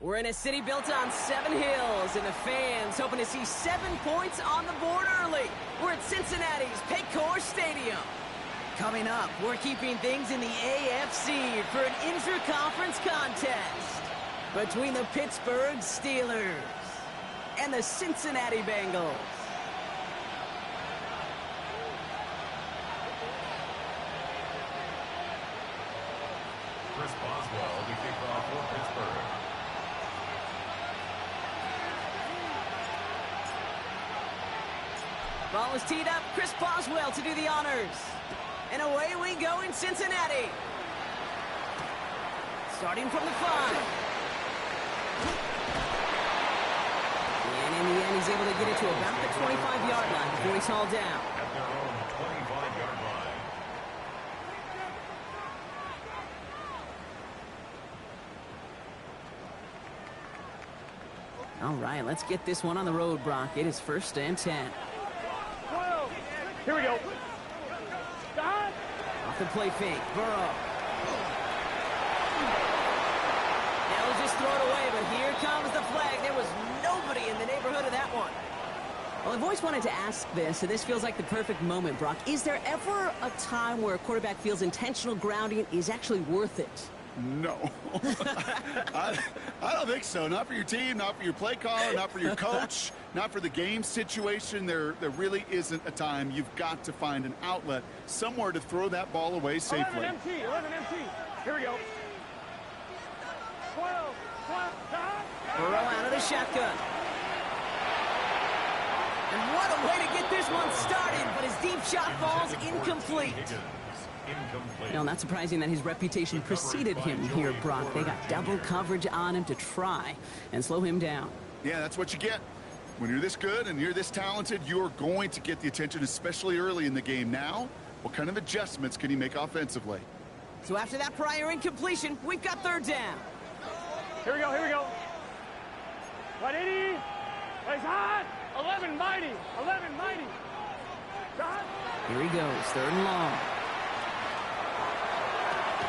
We're in a city built on 7 hills, and the fans hoping to see 7 points on the board early. We're at Cincinnati's Paycor Stadium. Coming up, we're keeping things in the AFC for an intra-conference contest between the Pittsburgh Steelers and the Cincinnati Bengals. Chris Boswell to kick off for Pittsburgh. Ball is teed up. Chris Boswell to do the honors. And away we go in Cincinnati. Starting from the 5. And in the end, he's able to get it to about the 25-yard line before he's hauled down. At their own 25-yard line. All right, let's get this one on the road, Brock. It is 1st and 10. Here we go. Off the play fake, Burrow. They'll just throw it away, but here comes the flag. There was nobody in the neighborhood of that one. Well, I've always wanted to ask this, and this feels like the perfect moment, Brock. Is there ever a time where a quarterback feels intentional grounding is actually worth it? No. I don't think so. Not for your team, not for your play caller, not for your coach, not for the game situation. There really isn't a time. You've got to find an outlet, somewhere to throw that ball away safely. 11 MT. Here we go. 12, Burrow out of the shotgun. And what a way to get this one started, but his deep shot falls incomplete. Now, not surprising that his reputation preceded him here, Brock. They got double coverage on him to try and slow him down. Yeah, that's what you get. When you're this good and you're this talented, you're going to get the attention, especially early in the game. Now, what kind of adjustments can he make offensively? So after that prior incompletion, we've got 3rd down. Here we go. 180. Plays hot. 11 mighty. Shot. Here he goes, 3rd and long.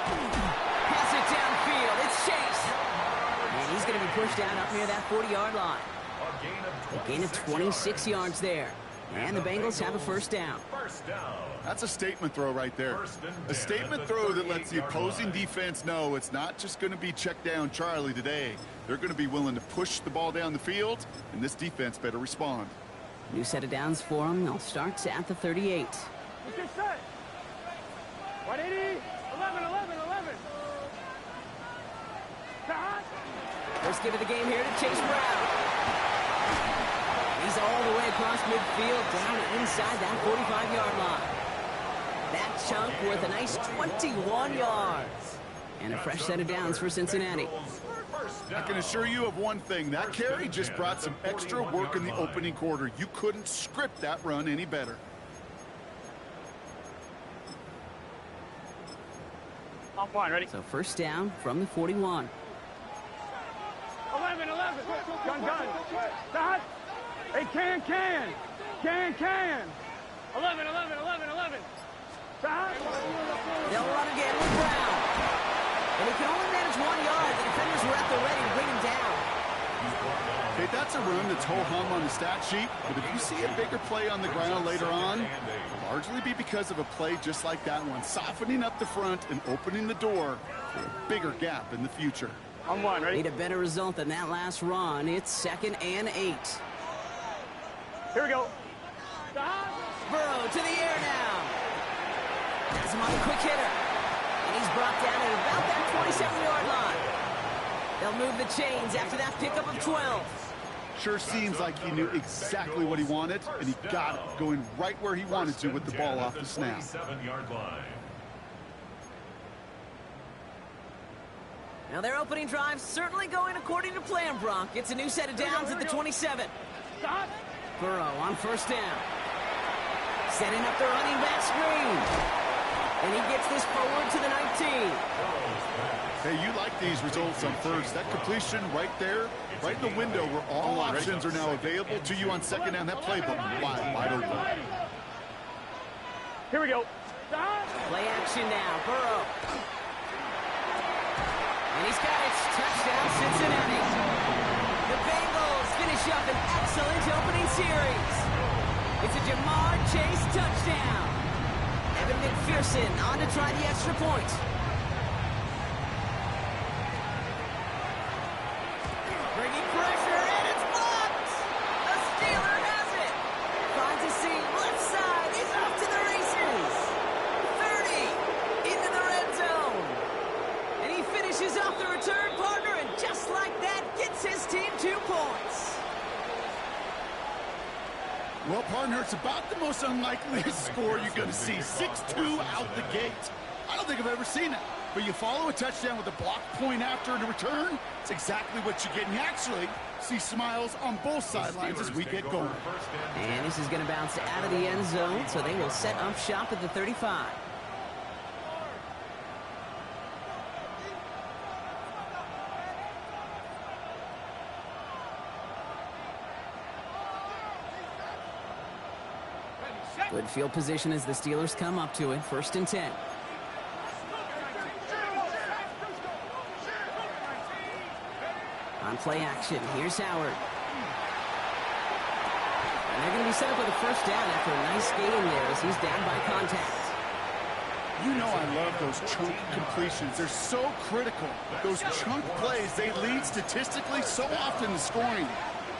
Pass it downfield. It's Chase. And he's going to be pushed down up near that 40-yard line. A gain of 26 yards there. And the Bengals have a 1st down. That's a statement throw right there. A statement throw that lets the opposing defense know it's not just going to be check down Charlie today. They're going to be willing to push the ball down the field, and this defense better respond. New set of downs for him. They'll start at the 38. Get set. 180. 11. Shot. First give of the game here to Chase Brown. He's all the way across midfield, down inside that 45-yard line. That chunk worth a nice 21 yards. And a fresh set of downs for Cincinnati. I can assure you of one thing. That carry just brought some extra work in the opening quarter. You couldn't script that run any better. Off line, ready? So 1st down from the 41. 11. Gun. Shot. Hey, can. 11. Shot. They'll run again with Brown. And he can only manage 1 yard. The defenders were at the ready to bring him down. Hey, that's a run that's ho-hum on the stat sheet, but if you see a bigger play on the ground later on, it'll largely be because of a play just like that one, softening up the front and opening the door for a bigger gap in the future. On 1, ready? Need a better result than that last run. It's 2nd and 8. Here we go. Burrow to the air now. Has him on a quick hitter. And he's brought down at about that 27-yard line. They'll move the chains after that pickup of 12. Sure seems like he knew exactly what he wanted, and he got it, going right where he wanted to with the ball off the snap. Now their opening drive certainly going according to plan, Brock. It's a new set of downs at the 27. Burrow on 1st down. Setting up the running back screen. And he gets this forward to the 19. Hey, you like these results on 1st. That completion right there, right in the window where all options are now available to you on 2nd down. That playbook wide open. Here we go. Play action now. Burrow. And he's got it. Touchdown, Cincinnati. The Bengals finish up an excellent opening series. It's a Jamar Chase touchdown. Evan McPherson on to try the extra point. Bringing pressure, and it's blocked. The Steeler has it. Finds a seam, left side. He's off to the races. 30 into the red zone. And he finishes off the return partner, and just like that, gets his team 2 points. Well, partner, it's about the most unlikeliest score you're going to see. 6-2 out the gate. I don't think I've ever seen it. But you follow a touchdown with a block point after and a return, it's exactly what you get. And you actually see smiles on both sidelines as we get going. And this is going to bounce out of the end zone, so they will set up shop at the 35. Good field position as the Steelers come up to it. 1st and 10. On play action, here's Howard. And they're going to be set up with a 1st down after a nice gain there as he's down by contact. You know I love those chunk completions. They're so critical. Those chunk plays, they lead statistically so often to scoring.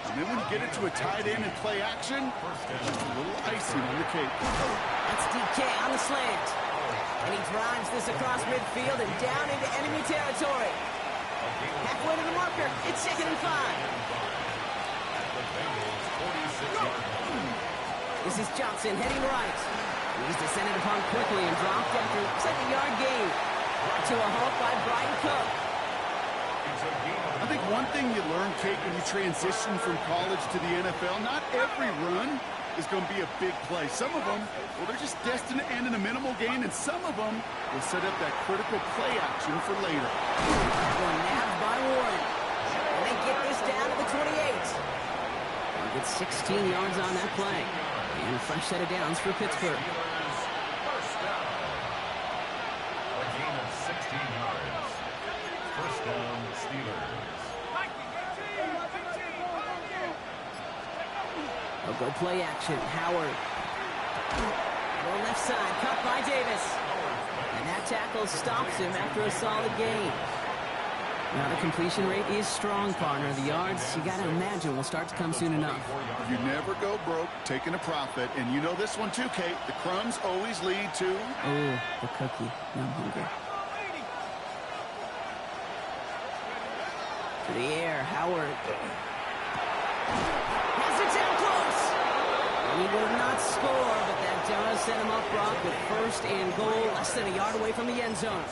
And then when you get it to a tight end and play action, just a little icing on the cake. That's DK on the slant. And he drives this across midfield and down into enemy territory. Halfway to the marker. It's 2nd and 5. This is Johnson heading right. He's descended upon quickly and dropped after 2nd-yard gain. Brought to a halt by Brian Cook. I think one thing you learn, Kate, when you transition from college to the NFL, not every run is going to be a big play. Some of them, well, they're just destined to end in a minimal gain, and some of them will set up that critical play action for later. Nabbed by Warren. And they get this down to the 28. And get 16 yards on that play. And a fresh set of downs for Pittsburgh. First down. A gain of 16 yards. First down, Steelers. They'll go play action. Howard. Go left side. Cut by Davis. And that tackle stops him after a solid gain. Now the completion rate is strong, partner. The yards, you got to imagine, will start to come soon enough. You never go broke taking a profit. And you know this one too, Kate. The crumbs always lead to... Oh, the cookie. I'm hungry. To the air, Howard. Has it down close. He will not score, but that does set him up, Brock, with 1st and goal, less than a yard away from the end zone.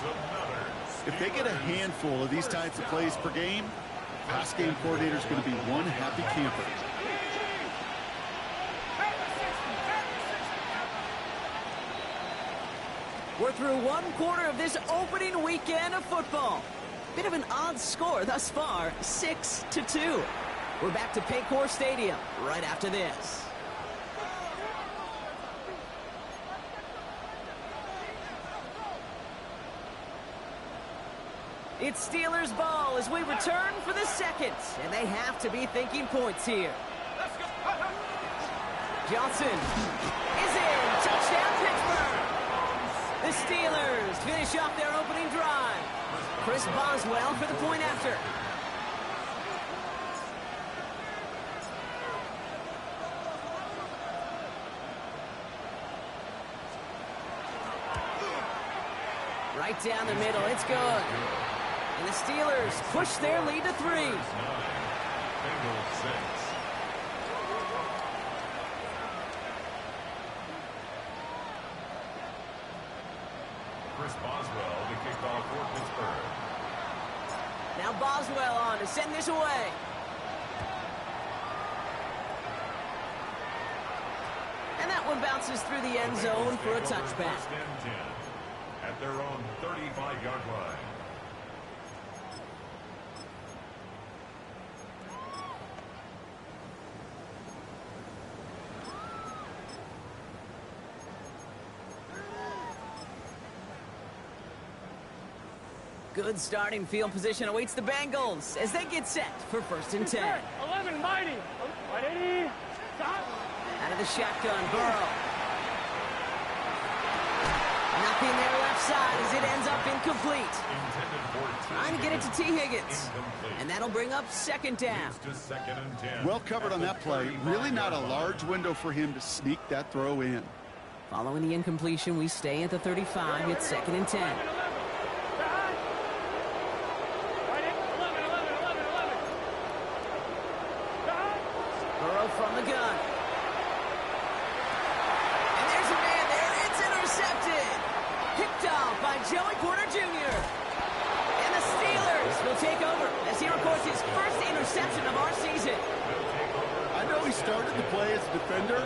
If they get a handful of these types of plays per game, the pass game coordinator is going to be one happy camper. We're through 1/4 of this opening weekend of football. Bit of an odd score thus far, 6-2. We're back to Paycor Stadium right after this. It's Steelers ball as we return for the 2nd, and they have to be thinking points here. Johnson is in. Touchdown, Pittsburgh. The Steelers finish off their opening drive. Chris Boswell for the point after. Right down the middle. It's good. And the Steelers push their lead to 3. Bengals 6. Chris Boswell, the kickoff for Pittsburgh. Now Boswell on to send this away. And that one bounces through the end zone for a touchback. First and 10 at their own 35-yard line. Good starting field position awaits the Bengals as they get set for 1st and 10. 11, mighty. Mighty. Stop. Out of the shotgun, Burrow. Nothing there left side as it ends up incomplete. Trying to get it to T. Higgins. And that'll bring up 2nd down. Well covered on that play. Really not a large window for him to sneak that throw in. Following the incompletion, we stay at the 35. It's 2nd and 10. Burrow from the gun. And there's a man there. It's intercepted. Picked off by Joey Porter Jr. And the Steelers will take over as he records his first interception of our season. I know he started the play as a defender.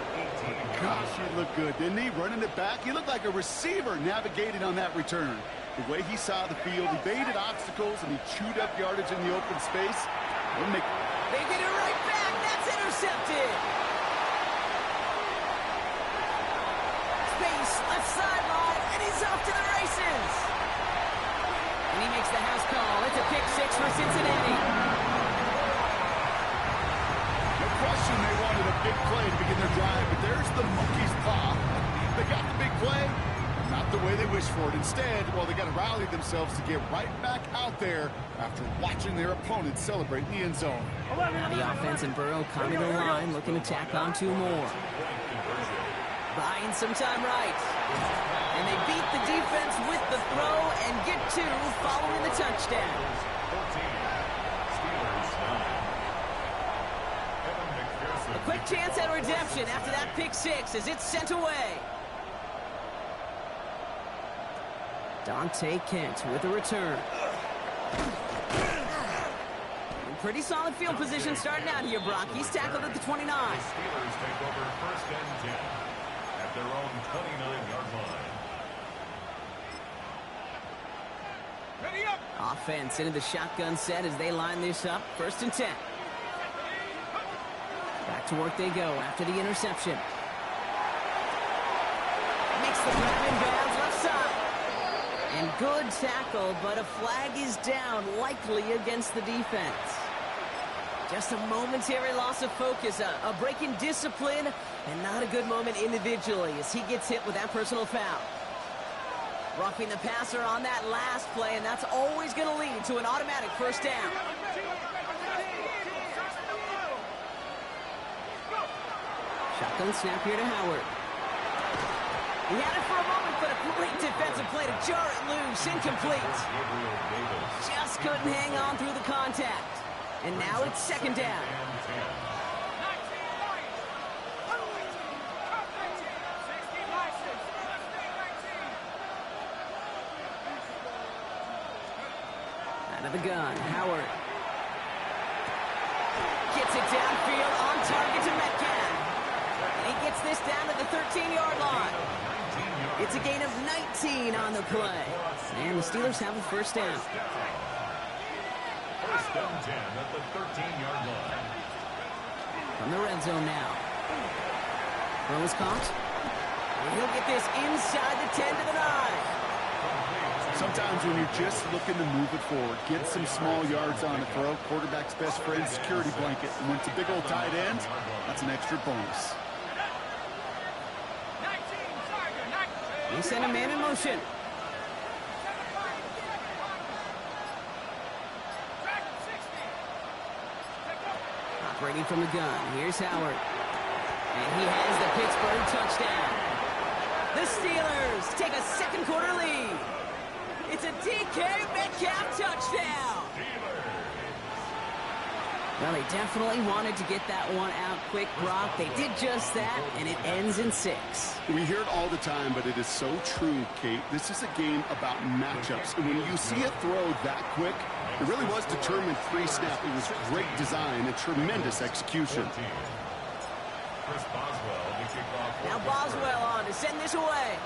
Gosh, he looked good, didn't he? Running it back. He looked like a receiver navigating on that return. The way he saw the field, he baited obstacles, and he chewed up yardage in the open space. They get it right back. That's intercepted. Space, left sideline, and he's off to the races. And he makes the house call. It's a pick 6 for Cincinnati. No question they wanted a big play to begin their drive, but there's the monkey's paw. They got the big play, not the way they wished for it. Instead, well, they got to rally themselves to get right back out there after watching their opponent celebrate in the end zone. Now the offense and Burrow coming to the line, looking to tack on 2 more. Buying some time right. And they beat the defense with the throw and get 2 following the touchdown. A quick chance at redemption after that pick 6 as it's sent away. Dante Kent with a return. Pretty solid field position starting out here, Brock. He's tackled at the 29. The Steelers take over 1st and 10 at their own 29-yard line. Ready up! Offense into the shotgun set as they line this up. 1st and 10. Back to work they go after the interception. Makes the grab in bounds left side. And good tackle, but a flag is down, likely against the defense. Just a momentary loss of focus, a break in discipline, and not a good moment individually as he gets hit with that personal foul. Roughing the passer on that last play, and that's always going to lead to an automatic 1st down. Shotgun snap here to Howard. He had it for a moment, but a great defensive play to jar it loose. Incomplete. Just couldn't hang on through the contact. And now it's 2nd down. Out of the gun, Howard. Gets it downfield on target to Metcalf. And he gets this down to the 13-yard line. It's a gain of 19 on the play. And the Steelers have a 1st down. 1st and 10 at the 13-yard line. From the red zone now. Burrow's caught. And he'll get this inside the 10 to the 9. Sometimes when you're just looking to move it forward, get some small yards on a throw, quarterback's best friend, security blanket. And when it's a big old tight end, that's an extra bonus. He sent a man in motion. Operating from the gun. Here's Howard. And he has the Pittsburgh touchdown. The Steelers take a 2nd quarter lead. It's a DK Metcalf touchdown. Well, they definitely wanted to get that one out quick, Brock. They did just that, and it ends in 6. We hear it all the time, but it is so true, Kate. This is a game about matchups. And when you see a throw that quick, it really was determined pre-snap. It was great design and tremendous execution. Now Boswell on to send this away.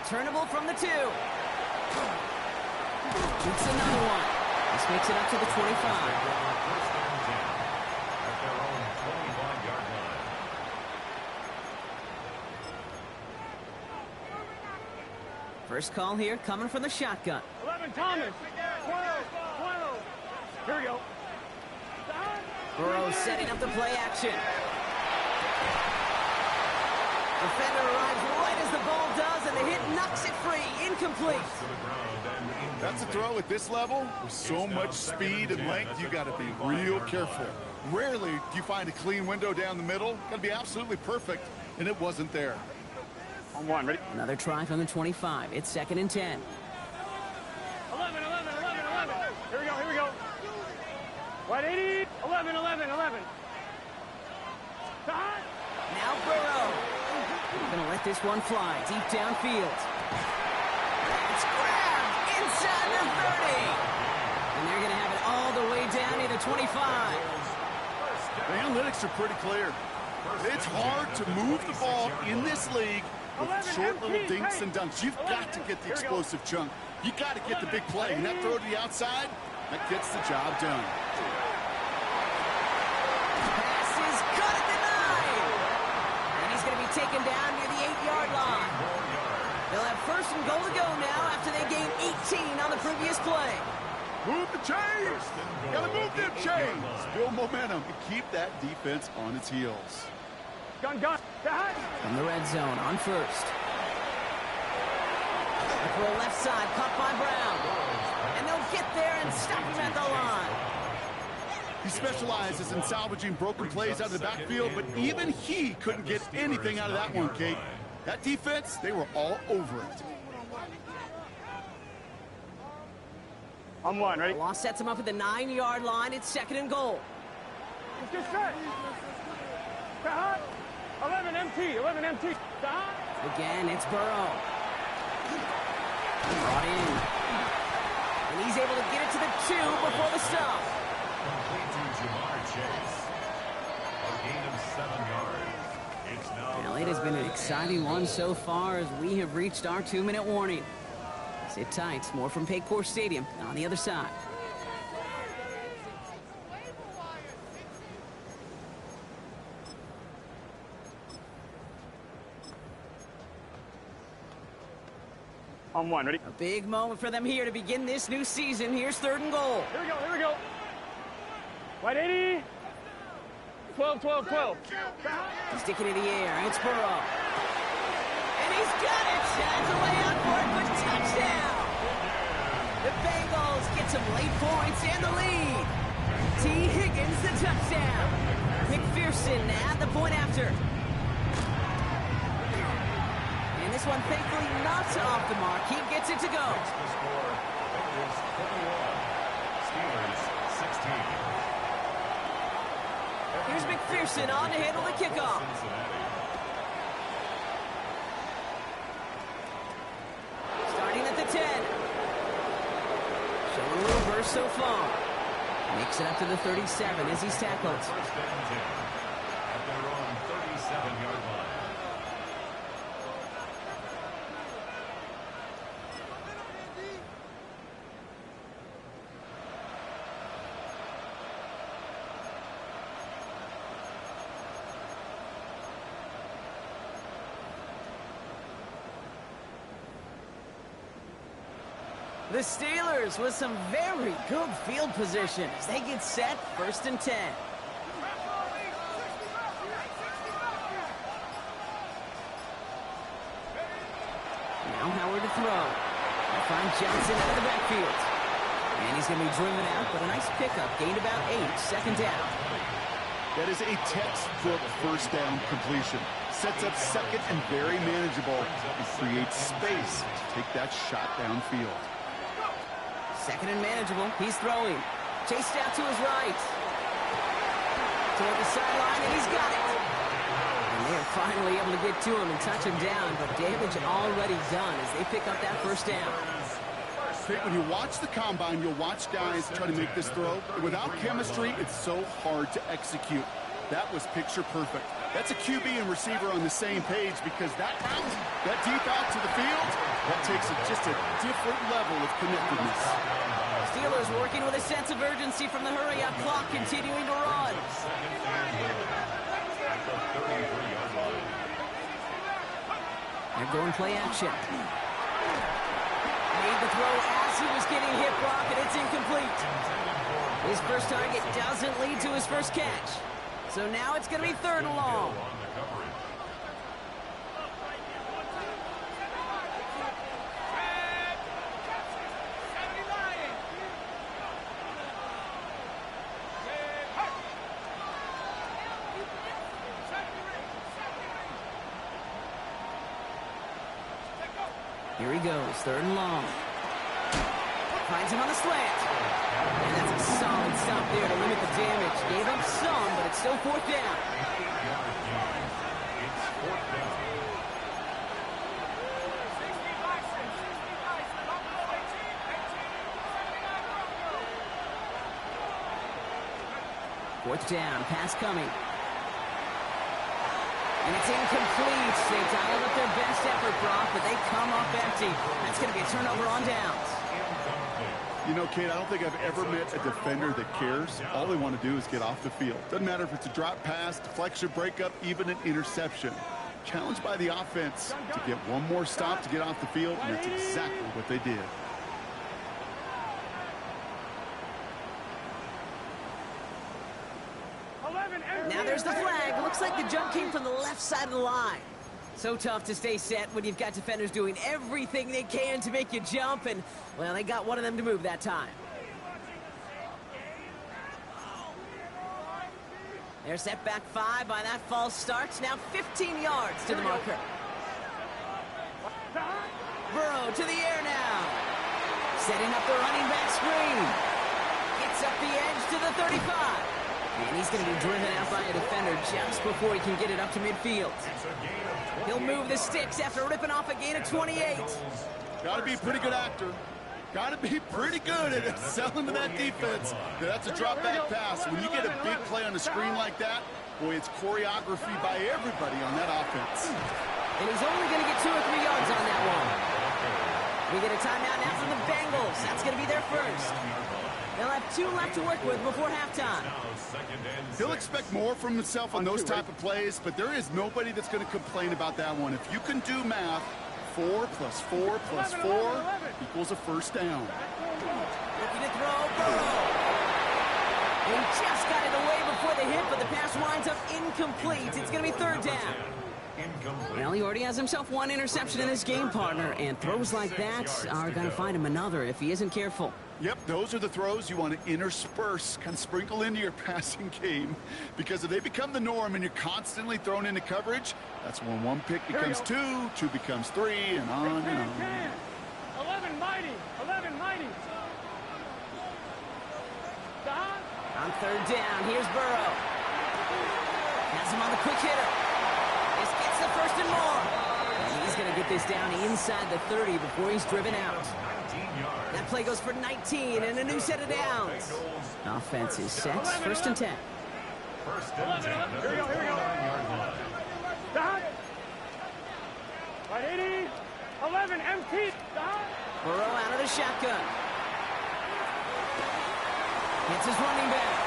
Returnable from the 2. Shoots another one. This makes it up to the 25. First call here coming from the shotgun. 11, Thomas. 12. Here we go. Burrow setting up the play action. Defender arrives right as the ball does, and the hit knocks it free. Incomplete. That's a throw at this level. With so much speed and length, you got to be real careful. Rarely do you find a clean window down the middle. Got to be absolutely perfect, and it wasn't there. On one, ready? Another try from the 25. It's 2nd and 10. 11. Here we go. Wide 80. 11. Now Burrow. Gonna let this one fly deep downfield. It's grabbed inside the 30. And they're gonna have it all the way down near the 25. The analytics are pretty clear. It's hard to move the ball in this league with short little dinks and dunks. You've got to get the explosive chunk. You got to get the big play. And that throw to the outside, that gets the job done. Pass is good at the 9. And he's going to be taken down near the 8-yard line. They'll have 1st and goal to go now after they gain 18 on the previous play. Move the chains. Got to move them chains. Build momentum and keep that defense on its heels. Gun. From the red zone on 1st. For a left side, caught by Brown. And they'll get there and stop him at the line. He specializes in salvaging broken plays out of the backfield, but even he couldn't get anything out of that one, Kate. That defense, they were all over it. On one, ready? Loss sets him up at the 9-yard line. It's 2nd and goal. Let's get set. 11 MT. Again, it's Burrow. Brought in. And he's able to get it to the 2 before the stop. Complete to Jamar Chase. A gain of 7 yards. It's now Well, it has been an exciting one so far as we have reached our 2-minute warning. Sit tight. More from Paycor Stadium on the other side. On one, ready? A big moment for them here to begin this new season. Here's 3rd and goal. Here we go. Wide 80. 12. Stick it in the air. It's Burrow. And he's got it. That's a way out for it, but touchdown. The Bengals get some late points and the lead. T. Higgins, the touchdown. McPherson at the point after. And this one thankfully not off the mark. He gets it to go. the score. Bengals 21. Steelers 16. Here's McPherson on to handle the kickoff. Cincinnati. Starting at the 10. Showing a little burst so far. Makes it up to the 37 as he's tackled. 1st and 10. At their own 37-yard line. The Steelers with some very good field position as they get set 1st and 10. Now Howard to throw. They'll find Johnson out of the backfield. And he's going to be driven out, but a nice pickup. Gained about 8, 2nd down. That is a textbook 1st down completion. Sets up 2nd and very manageable. It creates space to take that shot downfield. 2nd and manageable. He's throwing. Chased out to his right. Toward the sideline, and he's got it. And they're finally able to get to him and touch him down, but damage already done as they pick up that 1st down. When you watch the combine, you'll watch guys try to make this throw. Without chemistry, it's so hard to execute. That was picture perfect. That's a QB and receiver on the same page because that deep out to the field, that takes just a different level of connectedness. Steelers working with a sense of urgency from the hurry-up clock, continuing to run. They're going play action. the throw as he was getting hit, Brock, and it's incomplete. His first target doesn't lead to his first catch. So now it's going to be 3rd and long. Here he goes, 3rd and long. Finds him on the slant. And that's a solid stop there to limit the damage. Gave up some, but it's still 4th down. It's 4th down. Fourth down, pass coming. And it's incomplete. They dialed up their best effort, Brock, but they come up empty. That's going to be a turnover on downs. You know, Kate, I don't think I've ever met a defender that cares. All they want to do is get off the field. Doesn't matter if it's a drop pass, deflection, breakup, even an interception. Challenged by the offense to get one more stop to get off the field, and that's exactly what they did. Now there's the flag. Looks like the jump came from the left side of the line. So tough to stay set when you've got defenders doing everything they can to make you jump, and, well, they got one of them to move that time. They're set back 5 by that false start. Now 15 yards to the marker. Burrow to the air now. Setting up the running back screen. Gets up the edge to the 35. And he's going to be driven out by a defender just before he can get it up to midfield. He'll move the sticks after ripping off a gain of 28. Got to be a pretty good actor. Got to be pretty good at selling to that defense. That's a drop-back pass. When you get a big play on the screen like that, boy, it's choreography by everybody on that offense. And he's only going to get 2 or 3 yards on that one. We get a timeout now from the Bengals. That's going to be their first. They'll have 2 left to work with before halftime. He'll expect more from himself on those type of plays, but there is nobody that's going to complain about that one. If you can do math, 4 plus 4 plus 4 equals a first down. Looking to throw, Burrow. He just got it away before the hit, but the pass winds up incomplete. It's going to be 3rd down. Well, he already has himself 1 interception in this game, partner, and throws like that are going to find him another if he isn't careful. Yep, those are the throws you want to intersperse, kind of sprinkle into your passing game, because if they become the norm and you're constantly thrown into coverage, that's when 1 pick becomes 2, 2 becomes 3, and on and on. 11 mighty, 11 mighty. On 3rd down, here's Burrow. Has him on the quick hitter. This gets the 1st and more. And he's going to get this down inside the 30 before he's driven out. That play goes for 19 and a new set of downs. Offense is set. 1st and 10. 1st and 10. Here we go, here we go. Right, 80, 11, empty. Burrow out of the shotgun. Hits his running back.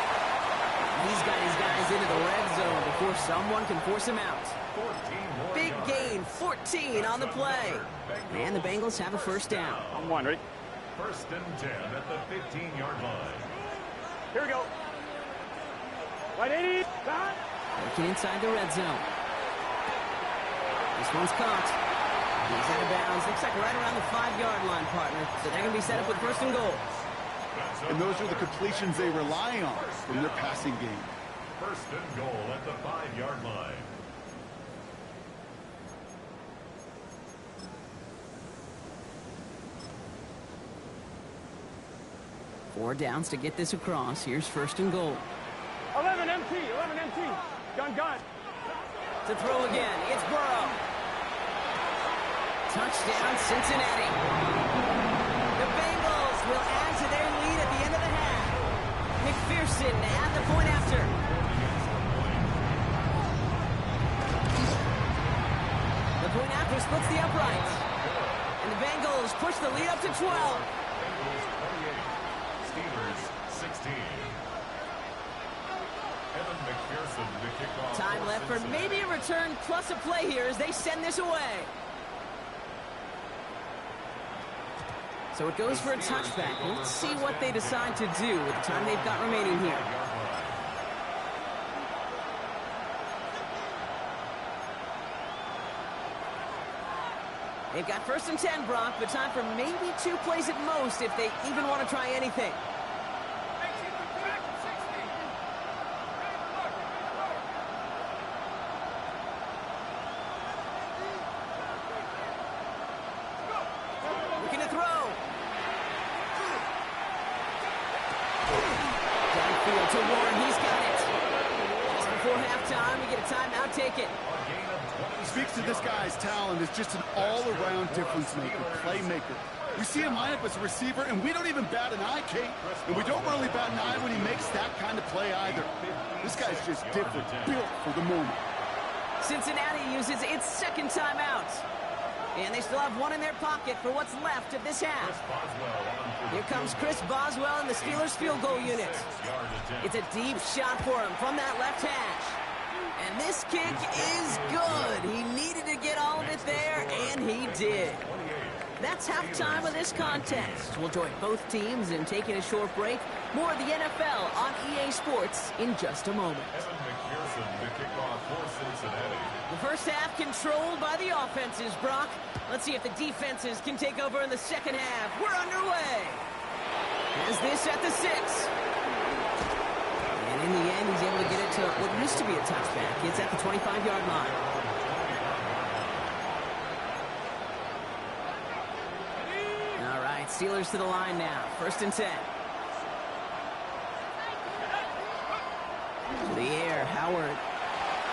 He's got his guys into the red zone before someone can force him out. Big gain, 14 on the play. And the Bengals have a 1st down. I'm 1, ready? 1st and 10 at the 15-yard line. Here we go. Right, 80. Looking inside the red zone. This one's caught. He's out of bounds. Looks like right around the 5-yard line, partner. So they're going to be set up with 1st and goal. And those are the completions they rely on from their passing game. 1st and goal at the 5-yard line. Four downs to get this across. Here's 1st and goal. 11 empty, 11 empty. Gun. To throw again, it's Burrow. Touchdown, Cincinnati. The Bengals will add to their lead at the end of the half. McPherson at the point after. The point after splits the uprights. And the Bengals push the lead up to 12. Steelers 16. Evan McPherson to kick off. Time left for maybe a return plus a play here as they send this away. So it goes for a touchback. Let's see what they decide to do with the time they've got remaining here. They've got 1st and 10, Brock, but time for maybe 2 plays at most if they even want to try anything. Looking to throw. Downfield to Warren. He's got it. Just before halftime, we get a timeout. Take it. Speaks to this guy's talent as just an all-around difference maker, playmaker. We see him line up as a receiver, and we don't even bat an eye, Kate. And we don't really bat an eye when he makes that kind of play either. This guy's just different, built for the moment. Cincinnati uses its 2nd timeout. And they still have 1 in their pocket for what's left of this half. Here comes Chris Boswell in the Steelers field goal unit. It's a deep shot for him from that left hash. And this kick is good. He needed to get all of it there, and he did. That's halftime of this contest. We'll join both teams in taking a short break. More of the NFL on EA Sports in just a moment. The first half controlled by the offenses, Brock. Let's see if the defenses can take over in the second half. We're underway. Is this at the 6? And in the end, he's able to get it to what used to be a touchback. It's at the 25-yard line. All right, Steelers to the line now. 1st and 10. To the air, Howard.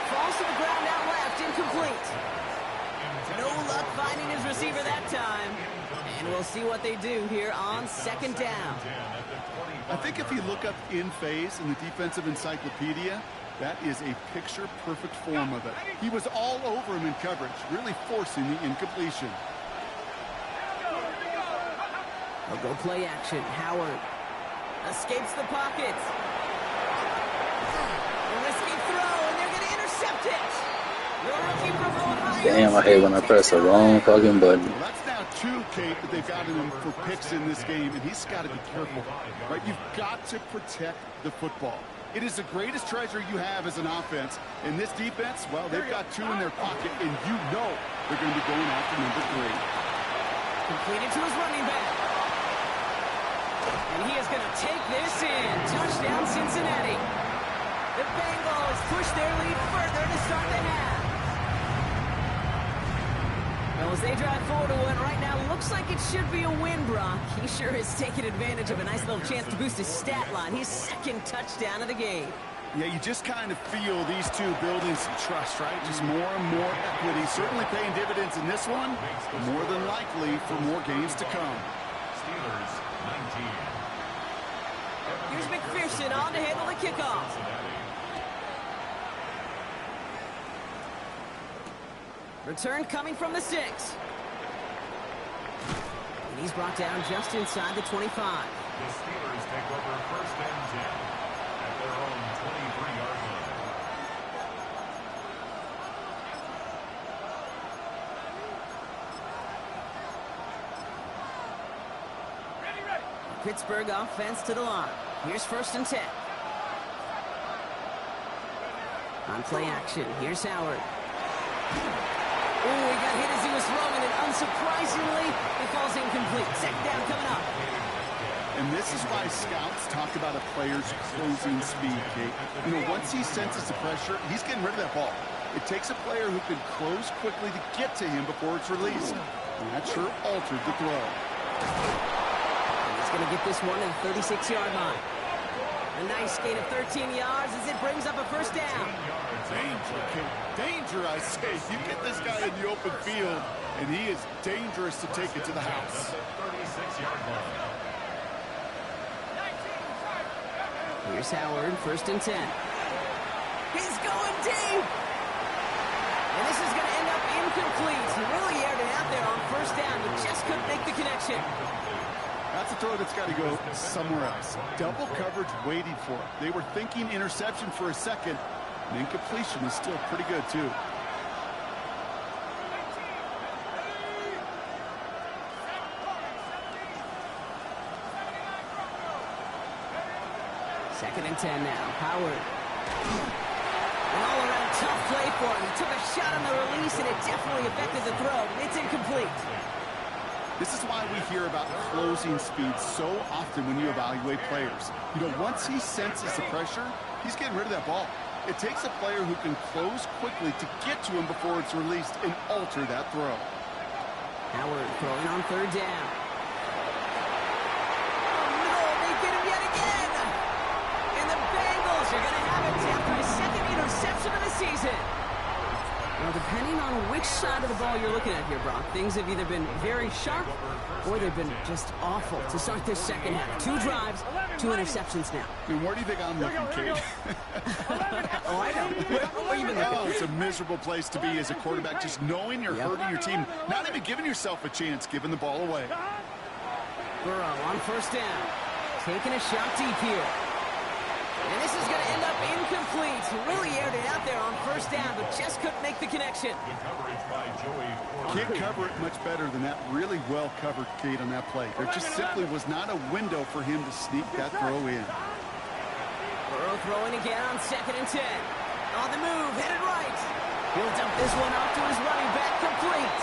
Falls to the ground out left, incomplete. No luck finding his receiver that time. And we'll see what they do here on 2nd down. I think if you look up in phase in the defensive encyclopedia, that is a picture-perfect form of it. He was all over him in coverage, really forcing the incompletion. They'll go play action. Howard escapes the pocket. A risky throw, and they're going to intercept it. The rookie from Ohio Damn, I hate when I press the wrong fucking button. Well, that's now 2, Kate, that they've got in him for picks in this game, and he's got to be careful. Right? You've got to protect the football. It is the greatest treasure you have as an offense. And this defense, well, they've got 2 in their pocket, and you know they're going to be going after number 3. Completed to his running back. And he is going to take this in. Touchdown, Cincinnati. The Bengals push their lead further to start the half. Well, as they drive forward to win right now, looks like it should be a win, Brock. He sure is taking advantage of a nice little chance to boost his stat line. His 2nd touchdown of the game. Yeah, you just kind of feel these 2 building some trust, right? Just more and more equity. Certainly paying dividends in this one, but more than likely for more games to come. Steelers 19. Here's McPherson on to handle the kickoff. Return coming from the 6. And he's brought down just inside the 25. The Steelers take over 1st and 10 at their own 23-yard line. Pittsburgh offense to the line. Here's 1st and 10. On play action, here's Howard. Oh, he got hit as he was throwing, and unsurprisingly, it falls incomplete. 2nd down coming up. And this is why scouts talk about a player's closing speed, Kate. You know, once he senses the pressure, he's getting rid of that ball. It takes a player who can close quickly to get to him before it's released. And that sure altered the throw. He's going to get this one at the 36-yard line. A nice gain of 13 yards as it brings up a 1st down. Danger, Kate. Danger, I say. You get this guy in the open field, and he is dangerous to take it to the house. 36-yard line. Here's Howard, 1st and 10. He's going deep. And this is going to end up incomplete. He really aired it out there on 1st down, but just couldn't make the connection. That's a throw that's got to go somewhere else. Double coverage waiting for it. They were thinking interception for a second. And incompletion is still pretty good, too. Second and 10 now. Howard. An all-around tough play for him. He took a shot on the release, and it definitely affected the throw. It's incomplete. This is why we hear about closing speed so often when you evaluate players. You know, once he senses the pressure, he's getting rid of that ball. It takes a player who can close quickly to get to him before it's released and alter that throw. Howard throwing on third down. Oh, no, they get him yet again. And the Bengals are going to have it after his second interception of the season. Well, depending on which side of the ball you're looking at here, Brock, things have either been very sharp or they've been just awful to start this second half. 2 drives, 2 interceptions now. I mean, where do you think I'm looking, Kate? Oh, I know. Where you been looking? Oh, it's a miserable place to be as a quarterback, just knowing you're hurting your team, not even giving yourself a chance, giving the ball away. Burrow on first down, taking a shot deep here. And this is going to end up incomplete. Really aired it out there on first down, but just couldn't make the connection. The coverage by Joey. Can't cover it much better than that. Really well covered, Kate, on that play. There just simply was not a window for him to sneak that throw in. Burrow throwing again on second and 10. On the move, headed right. He'll dump this one off to his running back, complete.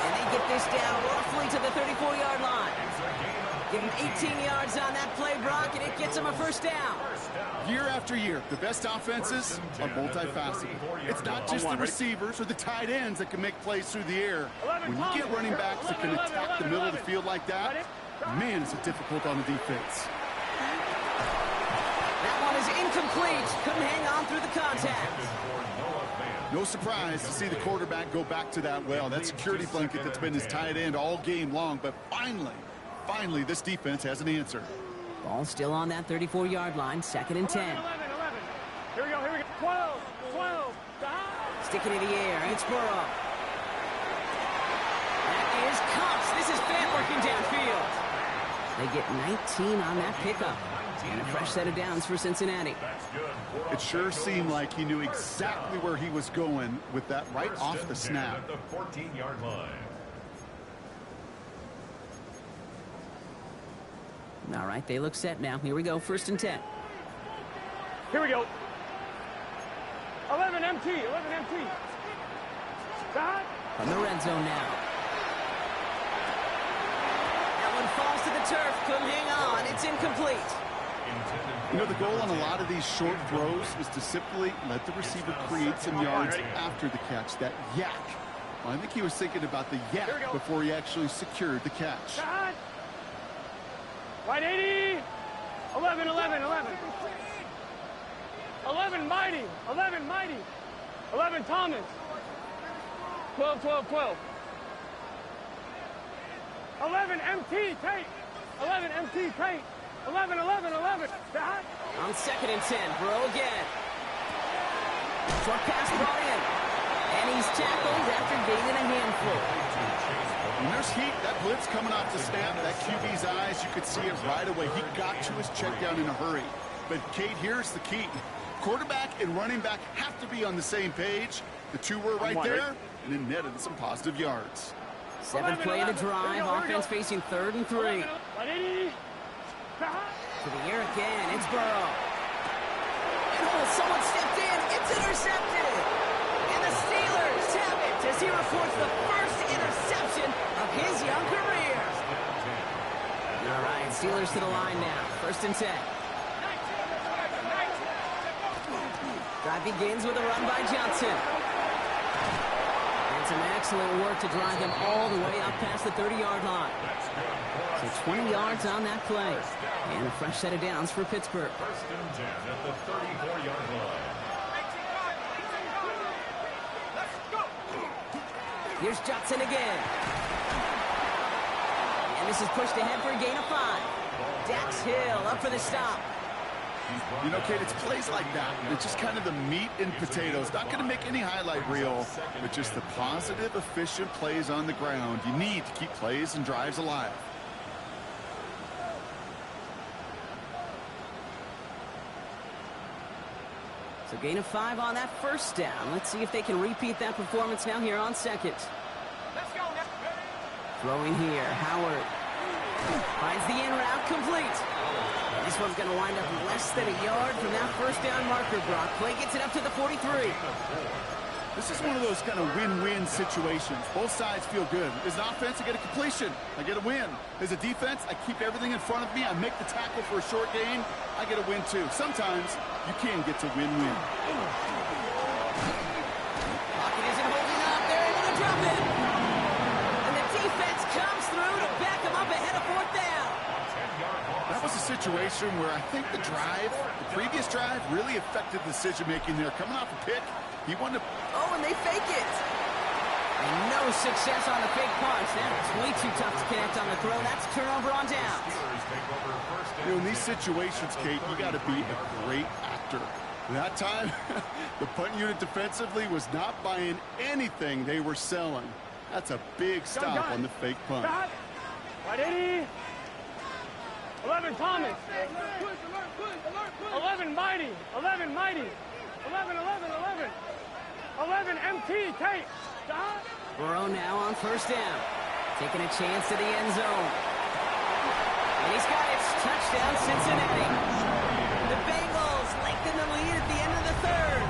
And they get this down roughly to the 34-yard line. Give him 18 yards on that play, Brock, and it gets him a first down. Year after year, the best offenses are multifaceted. It's not just the receivers or the tight ends that can make plays through the air. When you get running backs that can attack the middle of the field like that, man, is it difficult on the defense. That one is incomplete. Couldn't hang on through the contact. No surprise to see the quarterback go back to that well. That security blanket that's been his tight end all game long, but finally, this defense has an answer. Ball still on that 34-yard line, second and 10. 11. Here we go. 12. Sticking in the air, it's Burrow. That is Cox. This is Fant working downfield. They get 19 on that pickup. And a fresh set of downs for Cincinnati. It sure seemed like he knew exactly where he was going with that right off the snap. At the 14-yard line. All right, they look set now. Here we go, first and 10. Here we go. 11 MT. From the red zone now. That one falls to the turf. Couldn't hang on. It's incomplete. You know, the goal on a lot of these short throws is to simply let the receiver create some yards after the catch, that yak. Well, I think he was thinking about the yak before he actually secured the catch. Right 80. 11. 11 mighty. 11 Thomas. 12. 11 MT Tate. 11 MT Tate. 11. On second and 10, Burrow again. Short pass brought in. And he's tackled after gaining a handful. When there's heat, that blitz coming off the snap, that QB's eyes, you could see it right away. He got to his check down in a hurry. But, Kate, here's the key. Quarterback and running back have to be on the same page. The two were right there, and it netted some positive yards. Seventh play of the drive, offense facing 3rd and 3. To the air again, it's Burrow. And someone stepped in, it's intercepted. And the Steelers have it as he reports the first interception of his young career. All right, Steelers to the line now, 1st and 10. Drive begins with a run by Johnson. And some excellent work to drive them all the way up past the 30-yard line. So 20 yards on that play. And a fresh set of downs for Pittsburgh. 1st and 10 at the 34-yard line. Here's Johnson again. And this is pushed ahead for a gain of 5. Dax Hill up for the stop. You know, Kate, it's plays like that. It's just kind of the meat and potatoes. Not going to make any highlight reel, but just the positive, efficient plays on the ground. You need to keep plays and drives alive. So gain of 5 on that first down. Let's see if they can repeat that performance now here on second. Let's go. Throwing here, Howard. Finds the in route complete. And this one's going to wind up less than a yard from that first down marker, Brock. Play gets it up to the 43. This is one of those kind of win-win situations. Both sides feel good. As an offense, I get a completion. I get a win. As a defense, I keep everything in front of me. I make the tackle for a short gain. I get a win, too. Sometimes you can get to win-win. Pocket isn't holding up. They're able to drop it. And the defense comes through to back them up ahead of fourth down. That was a situation where I think the previous drive, really affected the decision-making there. Coming off a pick, he wanted to... Oh, and they fake it. And no success on the fake punch. That's way too tough to connect on the throw. That's a turnover on downs. You know, in these situations, Kate, you got to be a great actor. That time, the punt unit defensively was not buying anything they were selling. That's a big stop on the fake punt. Right, 80. 11, Thomas. 11, Mighty. 11, Mighty. 11, MT, Kate. Burrow now on first down. Taking a chance to the end zone. And he's got it. Touchdown, Cincinnati. The Bengals lengthen the lead at the end of the third.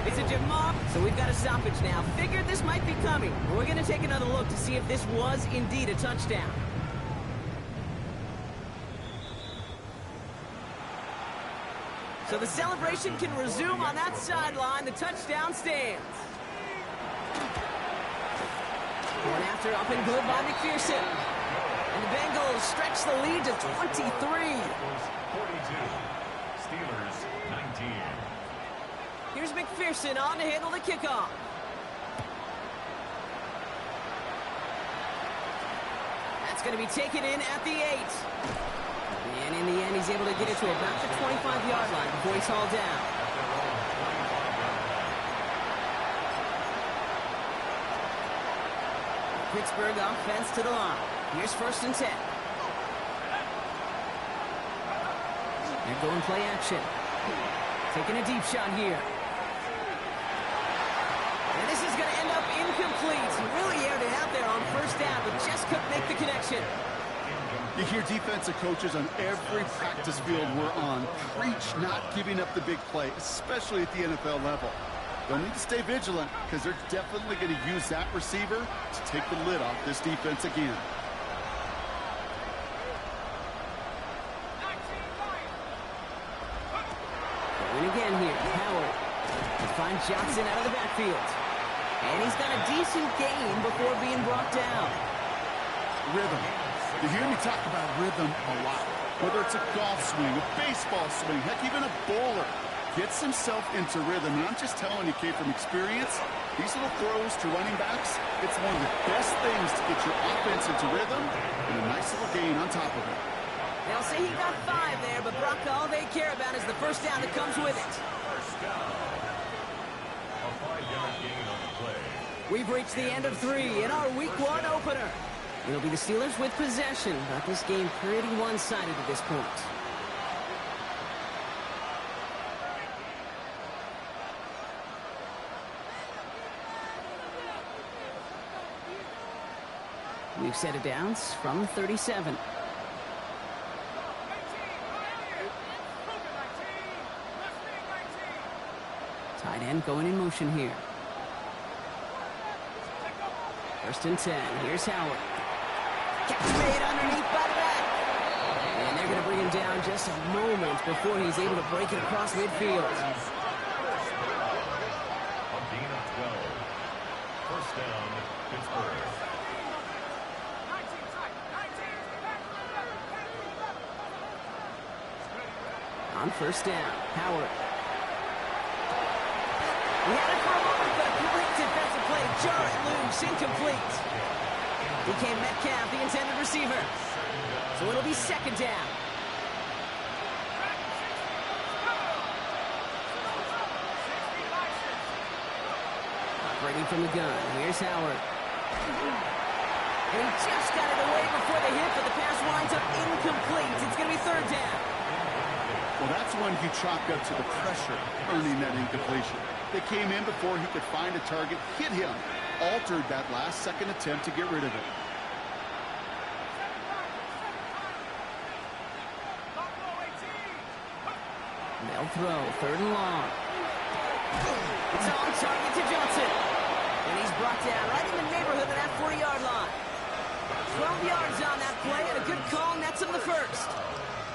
It's a Jamar, so we've got a stoppage now. Figured this might be coming. We're going to take another look to see if this was indeed a touchdown. So the celebration can resume on that sideline. The touchdown stands. Going after up and good by McPherson. And the Bengals stretch the lead to 23. 42. Steelers 19. Here's McPherson on to handle the kickoff. That's going to be taken in at the 8. And in the end, he's able to get it to about the 25-yard line before he's hauled down. Pittsburgh offense to the line. Here's first and 10. They're going play action. Taking a deep shot here. And this is going to end up incomplete. He really aired it out there on first down, but just couldn't make the connection. You hear defensive coaches on every practice field we're on preach not giving up the big play, especially at the NFL level. They'll need to stay vigilant because they're definitely going to use that receiver to take the lid off this defense again. Going again here, Howard. He finds Johnson out of the backfield. And he's got a decent gain before being brought down. Rhythm. You hear me talk about rhythm a lot. Whether it's a golf swing, a baseball swing, heck, even a bowler. Gets himself into rhythm. And I'm just telling you, Kate, from experience, these little throws to running backs, it's one of the best things to get your offense into rhythm and a nice little gain on top of it. They'll say he got 5 there, but Brock, all they care about is the first down that comes with it. A 5-yard gain on the play. We've reached the end of 3 in our Week 1 opener. It'll be the Steelers with possession, but this game pretty one-sided at this point. We've set it down from 37. Tight end going in motion here. First and 10. Here's Howard. Catch made underneath by the back. And they're going to bring him down just a moment before he's able to break it across midfield. A gain of 12. First down, Pittsburgh. On first down, Howard. He had it for a moment, but a great defensive play. Jar it loose, incomplete. DK Metcalf, the intended receiver. So it'll be second down. Operating from the gun, here's Howard. And he just got it away before the hit, but the pass winds up incomplete. It's going to be third down. Well, that's when he chalked up to the pressure, earning that incompletion. They came in before he could find a target, hit him, altered that last-second attempt to get rid of it. They'll throw. 3rd and long. It's on target to Johnson. And he's brought down right in the neighborhood of that 40-yard line. 12 yards on that play, and a good call nets him the first.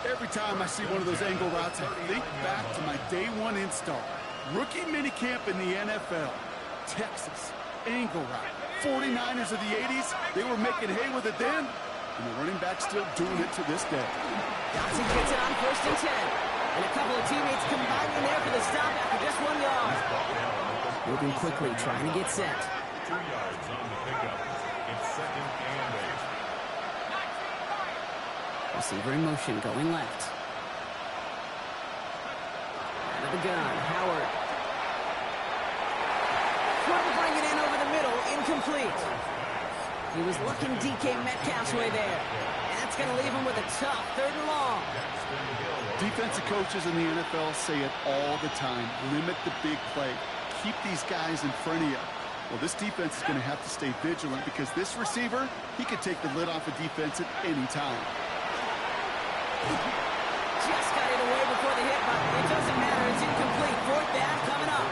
Every time I see one of those angle routes, I think back to my day 1 install. Rookie minicamp in the NFL. Texas, angle route. 49ers of the 80s, they were making hay with it then, and the running back's still doing it to this day. Johnson gets it on 1st and 10. And a couple of teammates combining there for the stop after just 1 yard. Moving quickly, trying to get set. 2 yards on the pickup. It's 2nd and 8. Receiver in motion, going left. Out of the gun, Howard. Couldn't bring it in over the middle, incomplete. He was looking DK Metcalf's way there. And that's going to leave him with a tough 3rd and long. Defensive coaches in the NFL say it all the time. Limit the big play. Keep these guys in front of you. Well, this defense is going to have to stay vigilant because this receiver, he could take the lid off a defense at any time. Just got it away before the hit, but it doesn't matter. It's incomplete. 4th down coming up.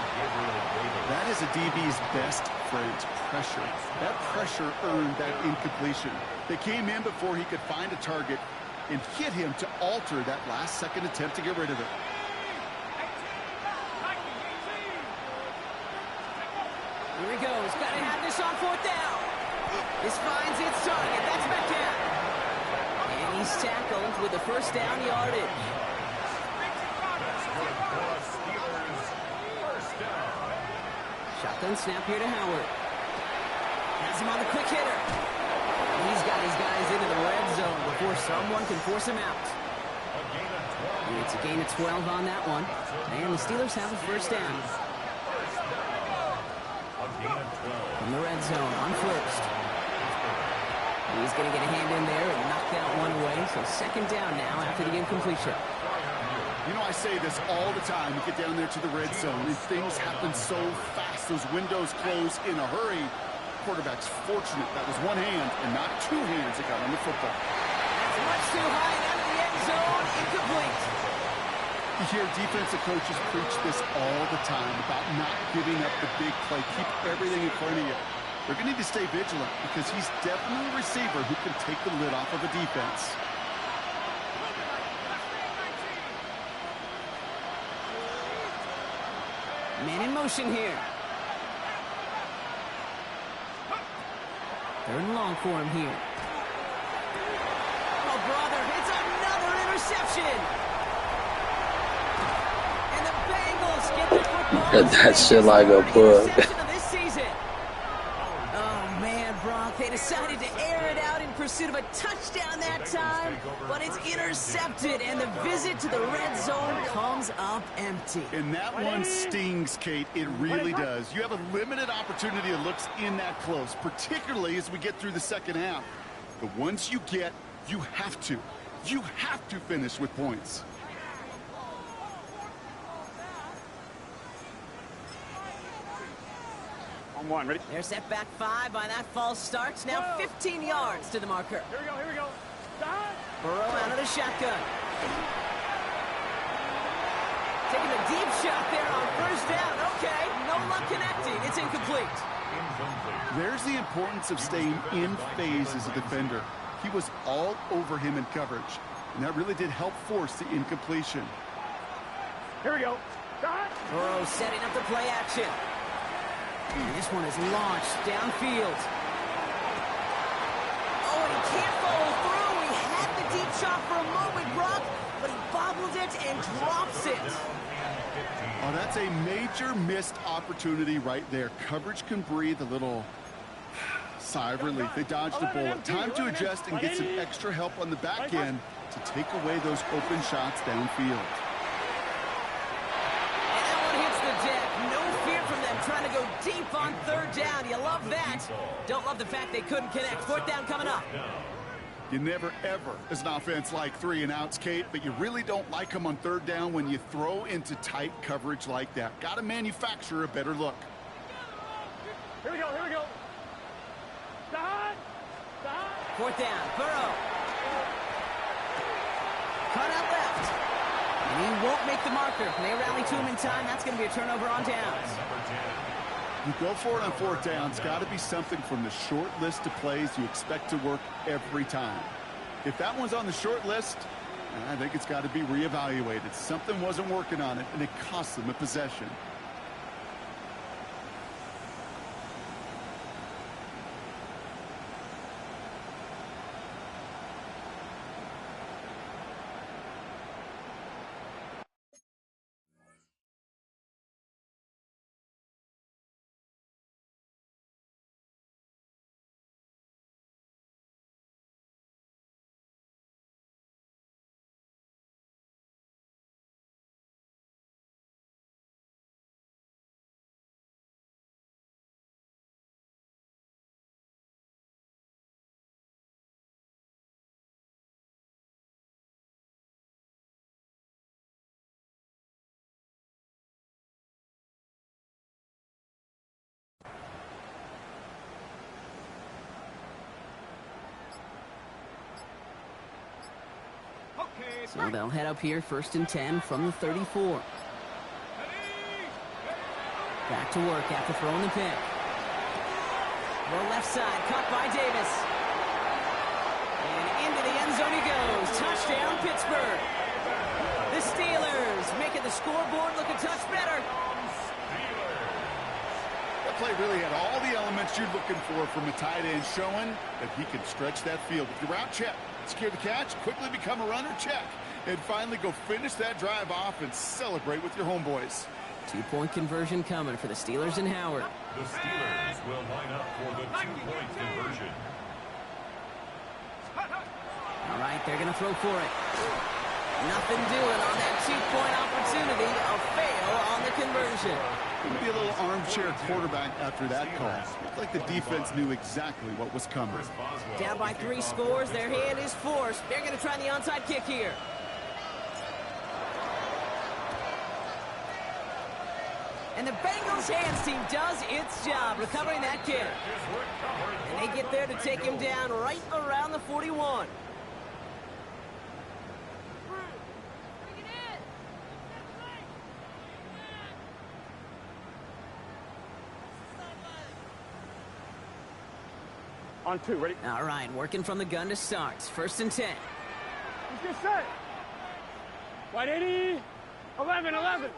That is a DB's best friend, pressure. That pressure earned that incompletion. They came in before he could find a target and hit him to alter that last-second attempt to get rid of it. Here he goes. Got to have this on 4th down. This finds its target. That's Metcalf. And he's tackled with the 1st down yardage. Shotgun snap here to Howard. Has him on the quick hitter. He's got his guys into the red zone before someone can force him out. And it's a gain of 12 on that one. And the Steelers have a 1st down. From the red zone on 1st. He's going to get a hand in there and knock that one away. So 2nd down now after the incompletion. You know, I say this all the time. You get down there to the red zone and things happen so fast. Those windows close in a hurry. Quarterback's fortunate that was one hand and not 2 hands that got on the football. That's much too high and out of the end zone. Incomplete. You hear defensive coaches preach this all the time about not giving up the big play. Keep everything in front of you. They're going to need to stay vigilant because he's definitely a receiver who can take the lid off of a defense. Man in motion here. 3rd and long for him here. Oh, brother, it's another interception. And the Bengals get the football. That shit like a bug. Interception of this season. Oh, man, Brock, they decided to air it out in pursuit of a touchdown that time, but it's intercepted, and the visit to the red zone comes up empty. And that one stings, Kate. It really does. You have a limited opportunity that looks in that close, particularly as we get through the 2nd half. The ones you get, you have to finish with points. On 1, ready? They're set back 5 by that false start. Now 15 yards to the marker. Here we go. Stop. Burrow out of the shotgun. Taking a deep shot there on 1st down. Okay, no luck connecting. It's incomplete. There's the importance of staying in phase as a defender. He was all over him in coverage, and that really did help force the incompletion. Here we go. Stop. Burrow setting up the play action. And this one is launched downfield. Oh, and he can't follow through. He had the deep shot for a moment, Brock, but he bobbled it and drops it. Oh, that's a major missed opportunity right there. Coverage can breathe a little sigh of relief. They dodged a bullet. Time to adjust and get some extra help on the back end to take away those open shots downfield. And that one hits the deck. No fear from them trying to go deep on 3rd down. You love that. Don't love the fact they couldn't connect. 4th down coming up. You never, ever, as an offense, like 3 and outs, Kate, but you really don't like them on 3rd down when you throw into tight coverage like that. Got to manufacture a better look. Here we go. Stop. 4th down, Burrow. Cut out left. And And he won't make the marker. They rally to him in time. That's going to be a turnover on downs. You go for it on fourth down. It's got to be something from the short list of plays you expect to work every time. If that one's on the short list, I think it's got to be reevaluated. Something wasn't working on it, and it cost them a possession. So they'll head up here, 1st and 10 from the 34. Back to work after throwing the pick. The left side, caught by Davis. And into the end zone he goes. Touchdown, Pittsburgh. The Steelers making the scoreboard look a touch better. That play really had all the elements you're looking for from a tight end, showing that he can stretch that field. With your route check, secure the catch, quickly become a runner, check. And finally go finish that drive off and celebrate with your homeboys. 2-point conversion coming for the Steelers and Howard. The Steelers will line up for the 2-point conversion. All right, they're going to throw for it. Nothing doing on that 2-point opportunity. A fail on the conversion. Going to be a little armchair quarterback after that call. Looked like the defense knew exactly what was coming. Down by 3 scores, their hand is forced. They're going to try the onside kick here. And the Bengals hands team does its job recovering that kick. And they get there to take him down right around the 41. On 2, ready? All right, working from the gun to start. 1st and 10. Let's get set. Wide 80. 11, 11.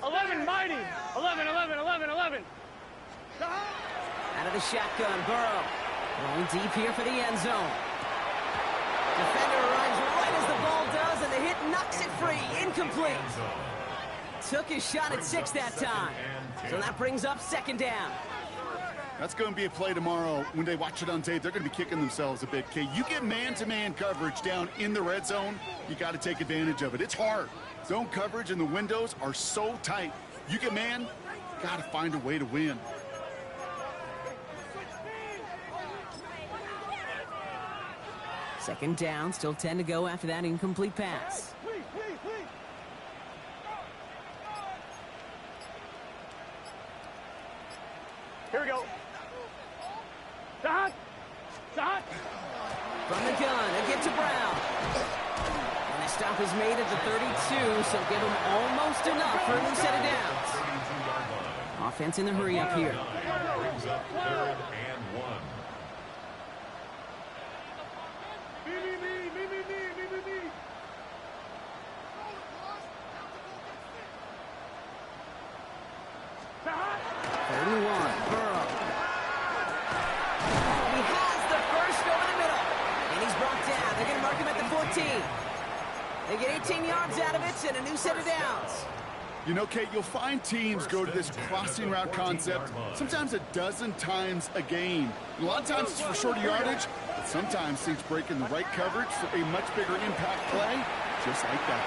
11, mighty. 11, 11, 11, 11. Out of the shotgun, Burrow. Going deep here for the end zone. Defender runs right as the ball does, and the hit knocks it free. Incomplete. Took his shot at 6 that time. So that brings up 2nd down. That's going to be a play tomorrow. When they watch it on tape, they're going to be kicking themselves a bit. Okay, you get man-to-man coverage down in the red zone, you got to take advantage of it. It's hard. Zone coverage and the windows are so tight. You get man, got to find a way to win. Second down, still 10 to go after that incomplete pass. Here we go. Stop. Stop. From the gun, again to Brown. And a stop is made at the 32, so give him almost enough for a new set of downs. Offense in the hurry up here. Brings up 3rd and 1. They get 18 yards out of it and a new set of downs. You know, Kate, you'll find teams go to this crossing route concept sometimes a dozen times a game. A lot of times it's for shorter yardage, but sometimes things break in the right coverage for a much bigger impact play, just like that.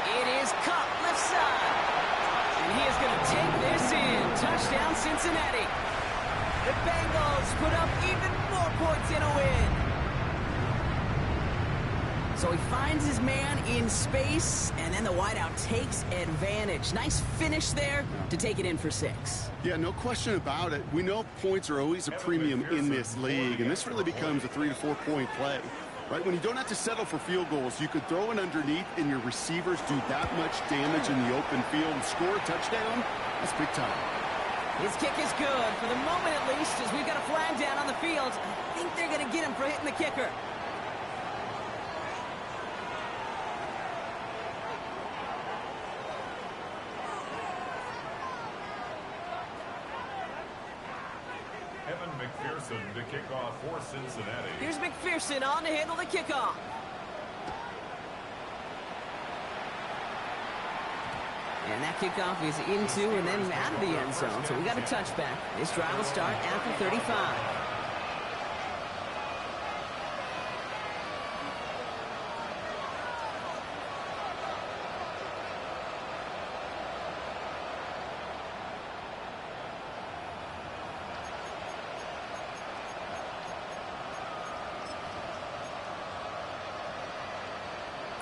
It is caught left side. And he is going to take this in. Touchdown, Cincinnati. The Bengals put up even more points in a win. So he finds his man in space, and then the wideout takes advantage. Nice finish there to take it in for 6. Yeah, no question about it. We know points are always a premium in this league, and this really becomes a 3 to 4 point play. Right, when you don't have to settle for field goals, you could throw it underneath and your receivers do that much damage in the open field and score a touchdown. That's big time. His kick is good, for the moment at least, as we've got a flag down on the field. I think they're going to get him for hitting the kicker. Evan McPherson to kick off for Cincinnati. Here's McPherson on to handle the kickoff. And that kickoff is into and then out of the end zone, so we got a touchback. This drive will start after 35.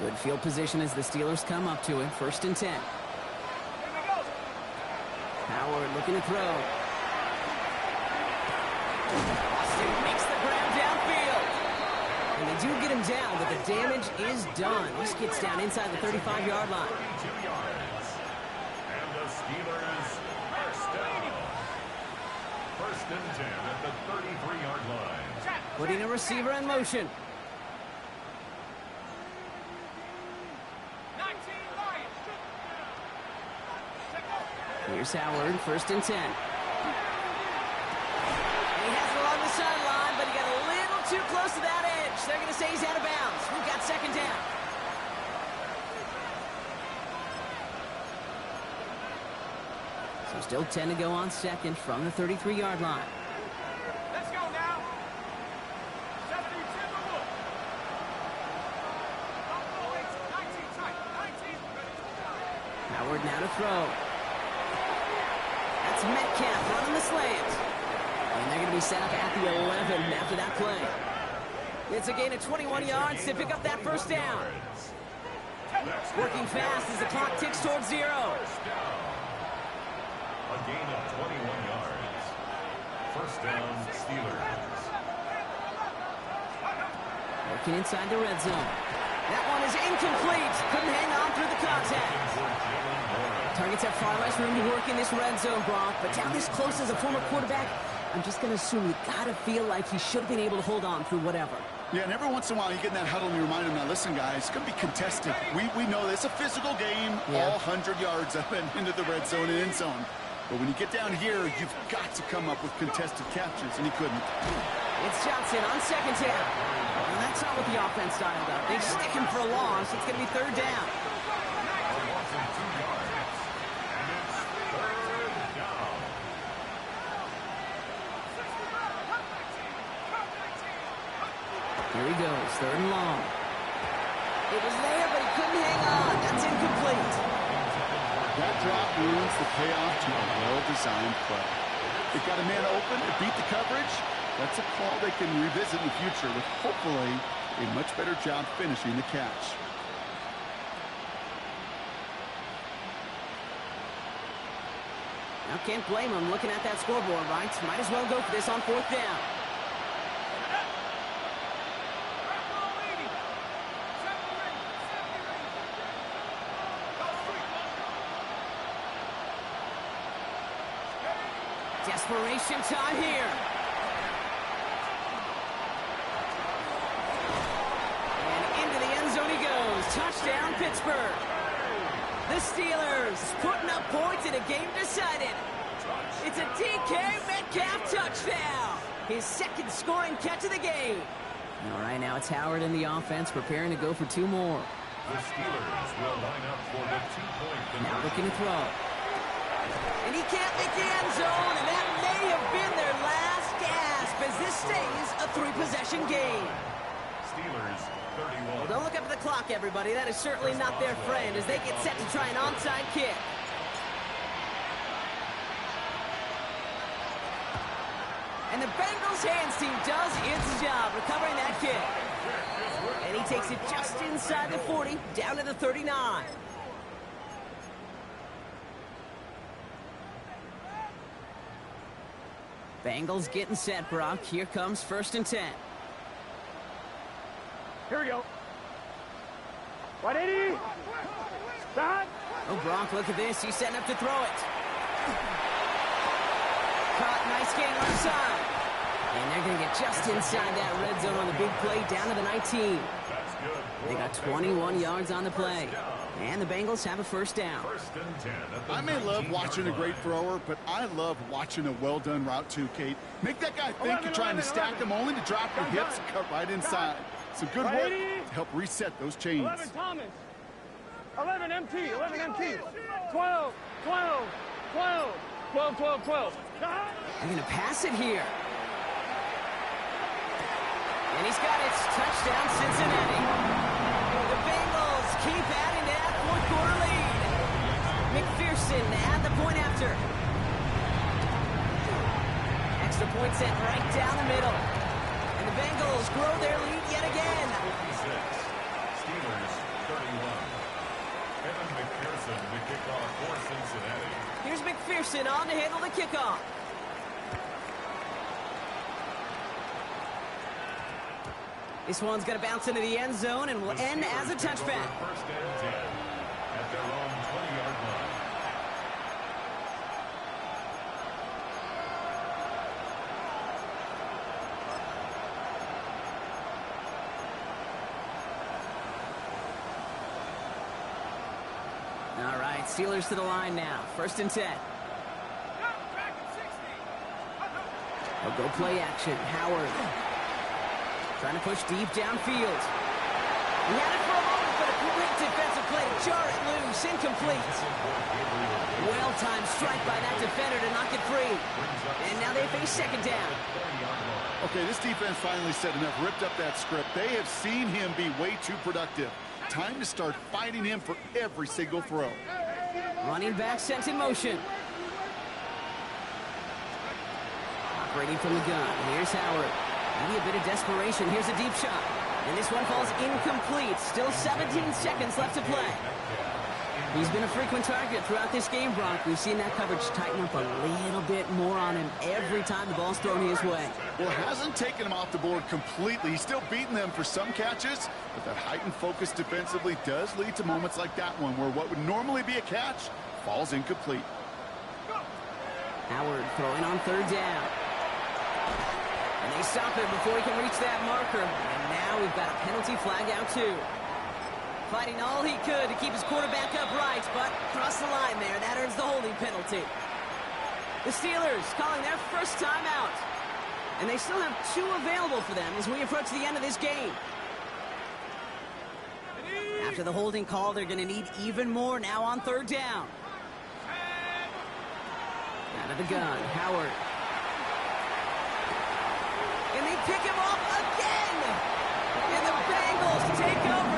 Good field position as the Steelers come up to it. 1st and 10. Howard looking to throw. Austin makes the grab downfield. And they do get him down, but the damage is done. This gets down inside the 35-yard line. 2 yards. And the Steelers first down. 1st and 10 at the 33-yard line. Putting a receiver in motion. Here's Howard, 1st and 10. And he has it along the sideline, but he got a little too close to that edge. They're going to say he's out of bounds. We've got 2nd down. So still 10 to go on 2nd from the 33-yard line. Let's go now. 72 to look. Howard now to throw. That's Metcalf running the slant. And they're going to be set up at the 11 after that play. It's a gain of 21 yards to pick up that 1st down. Working fast as the clock ticks towards 0. A gain of 21 yards. 1st down, Steelers. Working inside the red zone. That one is incomplete. Couldn't hang on through the contact. Targets have far less room to work in this red zone, Brock. But down this close as a former quarterback, I'm just going to assume you got to feel like he should have been able to hold on through whatever. Yeah, and every once in a while you get in that huddle and you remind him, now listen, guys, it's going to be contested. We know this. It's a physical game, all 100 yards up and into the red zone and end zone. But when you get down here, you've got to come up with contested captures, and he couldn't. It's Johnson on 2nd down. And that's not what the offense styled up. They stick him for a loss. It's going to be 3rd down. Here he goes, 3rd and long. It was there, but he couldn't hang on. That's incomplete. That drop ruins the payoff to a well-designed play. It got a man open, it beat the coverage. That's a call they can revisit in the future with hopefully a much better job finishing the catch. Now can't blame him looking at that scoreboard, right? Might as well go for this on 4th down. Desperation time here. And into the end zone he goes. Touchdown, Pittsburgh. The Steelers putting up points in a game decided. It's a DK Metcalf touchdown. His 2nd scoring catch of the game. All right, now it's Howard in the offense preparing to go for 2 more. The Steelers will line up for the 2-point conversion. Now looking to throw. And he can't make the end zone, and that may have been their last gasp as this stays a 3-possession game. Steelers 31. Well, don't look up at the clock, everybody. That is certainly not their friend as they get set to try an onside kick. And the Bengals hands team does its job recovering that kick. And he takes it just inside the 40, down to the 39. Bengals getting set, Brock. Here comes 1st and 10. Here we go. 180. Stop. Oh, Gronk, look at this. He's setting up to throw it. Caught, nice gain left side. And they're going to get just inside that red zone on the big play down to the 19. They got 21 yards on the play. And the Bengals have a first down. I may love watching a great thrower, but I love watching a well-done route too, Kate. Make that guy think you're trying to stack them only to drop your hips and cut right inside. Some good work to help reset those chains. 11 Thomas. 11 MT. 11 MT. 12. 12. 12. 12, 12, 12. They're going to pass it here. And he's got it. Touchdown, Cincinnati. The Bengals keep adding to that fourth-quarter lead. McPherson at the point after. Extra point sent right down the middle. And the Bengals grow their lead yet again. 46. Steelers 31. Kevin McPherson, the kickoff for Cincinnati. Here's McPherson on to handle the kickoff. This one's going to bounce into the end zone and will end as a touchback. First and 10 at their own 20-yard line. All right, Steelers to the line now. First and 10. They'll go play action. Howard trying to push deep downfield. He had it for a moment, but a great defensive play to jar it loose. Incomplete. Well-timed strike by that defender to knock it free. And now they face second down. Okay, this defense finally said enough, ripped up that script. They have seen him be way too productive. Time to start fighting him for every single throw. Running back sent in motion. Operating from the gun. Here's Howard. Maybe a bit of desperation. Here's a deep shot. And this one falls incomplete. Still 17 seconds left to play. He's been a frequent target throughout this game, Brock. We've seen that coverage tighten up a little bit more on him every time the ball's thrown his way. Well, it hasn't taken him off the board completely. He's still beating them for some catches, but that heightened focus defensively does lead to moments like that one where what would normally be a catch falls incomplete. Howard throwing on third down. And they stop him before he can reach that marker. And now we've got a penalty flag out too. Fighting all he could to keep his quarterback upright, but crossed the line there. That earns the holding penalty. The Steelers calling their first timeout. And they still have 2 available for them as we approach the end of this game. After the holding call, they're going to need even more now on third down. Out of the gun, Howard. And they pick him off again! And the Bengals take over